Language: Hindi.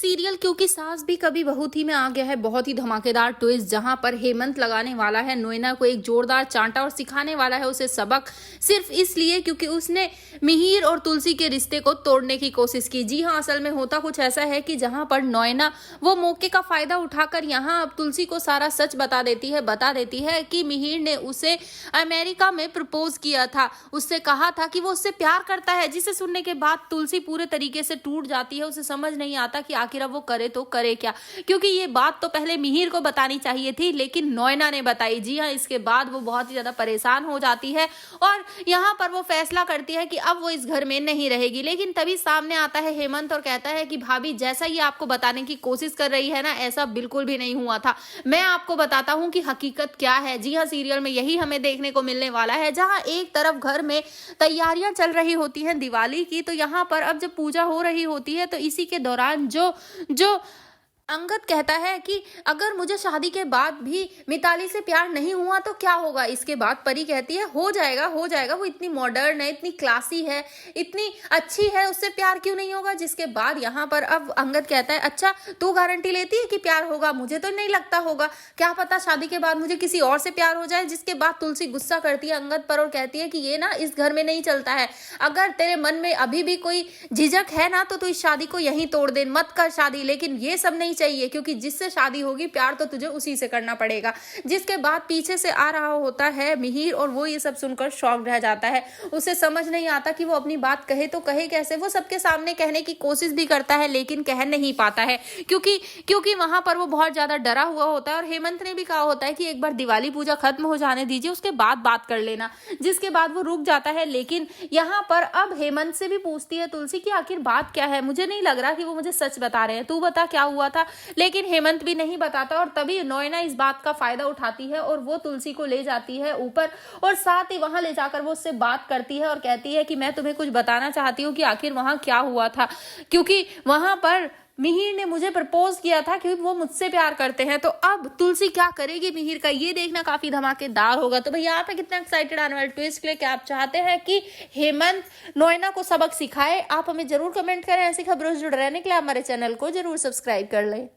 सीरियल क्योंकि सास भी कभी बहू थी में आ गया है बहुत ही धमाकेदार ट्विस्ट, जहां पर हेमंत लगाने वाला है नोएना को एक जोरदार चांटा और सिखाने वाला है उसे सबक, सिर्फ इसलिए क्योंकि उसने मिहिर और तुलसी के रिश्ते को तोड़ने की कोशिश की। जी हां, असल में होता कुछ ऐसा है कि जहां पर नोएना वो मौके का फायदा उठाकर यहां अब तुलसी को सारा सच बता देती है कि मिहिर ने उसे अमेरिका में प्रपोज किया था, उससे कहा था कि वो उससे प्यार करता है, जिसे सुनने के बाद तुलसी पूरे तरीके से टूट जाती है। उसे समझ नहीं आता कि आखिर अब वो करे तो करे क्या, क्योंकि ये बात तो पहले मिहिर को बतानी चाहिए थी, लेकिन नोएना ने बताई। जी हाँ, इसके बाद वो बहुत ही ज्यादा परेशान हो जाती है और यहाँ पर वो फैसला करती है कि अब वो इस घर में नहीं रहेगी। लेकिन तभी सामने आता है हेमंत और कहता है कि भाभी, जैसा ये आपको बताने की कोशिश कर रही है ना, ऐसा बिल्कुल भी नहीं हुआ था। मैं आपको बताता हूँ कि हकीकत क्या है। जी हाँ, सीरियल में यही हमें देखने को मिलने वाला है, जहाँ एक तरफ घर में तैयारियां चल रही होती हैं दिवाली की, तो यहाँ पर अब जब पूजा हो रही होती है तो इसी के दौरान जो अंगद कहता है कि अगर मुझे शादी के बाद भी मिताली से प्यार नहीं हुआ तो क्या होगा। इसके बाद परी कहती है हो जाएगा, वो इतनी मॉडर्न है, इतनी क्लासी है, इतनी अच्छी है, उससे प्यार क्यों नहीं होगा। जिसके बाद यहाँ पर अब अंगद कहता है अच्छा तू गारंटी लेती है कि प्यार होगा, मुझे तो नहीं लगता होगा, क्या पता शादी के बाद मुझे किसी और से प्यार हो जाए। जिसके बाद तुलसी गुस्सा करती है अंगद पर और कहती है कि ये ना इस घर में नहीं चलता है, अगर तेरे मन में अभी भी कोई झिझक है ना तो तू इस शादी को यहीं तोड़ दे, मत कर शादी। लेकिन ये सब नहीं चाहिए, क्योंकि जिससे शादी होगी प्यार तो तुझे उसी से करना पड़ेगा। जिसके बाद पीछे से आ रहा होता है मिहिर और वो ये सब सुनकर शॉक रह जाता है। उसे समझ नहीं आता कि वो अपनी बात कहे तो कहे कैसे। वो सबके सामने कहने की कोशिश भी करता है लेकिन कह नहीं पाता है, क्योंकि वहां पर वो बहुत ज्यादा डरा हुआ होता है। और हेमंत ने भी कहा होता है कि एक बार दिवाली पूजा खत्म हो जाने दीजिए, उसके बाद बात कर लेना। जिसके बाद वो रुक जाता है। लेकिन यहाँ पर अब हेमंत से भी पूछती है तुलसी कि आखिर बात क्या है, मुझे नहीं लग रहा कि वो मुझे सच बता रहे हैं, तू बता क्या हुआ था। लेकिन हेमंत भी नहीं बताता और तभी नोएना इस बात का फायदा उठाती है और वो तुलसी को ले जाती है ऊपर और साथ ही वहां ले जाकर वो उससे बात करती है और कहती है कि मैं तुम्हें कुछ बताना चाहती हूँ कि आखिर वहां क्या हुआ था, क्योंकि वहां पर मिहिर ने मुझे प्रपोज किया था, क्योंकि वो मुझसे प्यार करते हैं। तो अब तुलसी क्या करेगी मिहिर का, ये देखना काफी धमाकेदार होगा। तो भैया आप कितना एक्साइटेड आने वाले ट्विस्ट के लिए, क्या आप चाहते हैं कि हेमंत नोएना को सबक सिखाए? आप हमें जरूर कमेंट करें। ऐसी खबरों से जुड़े रहने के लिए हमारे चैनल को जरूर सब्सक्राइब कर लें।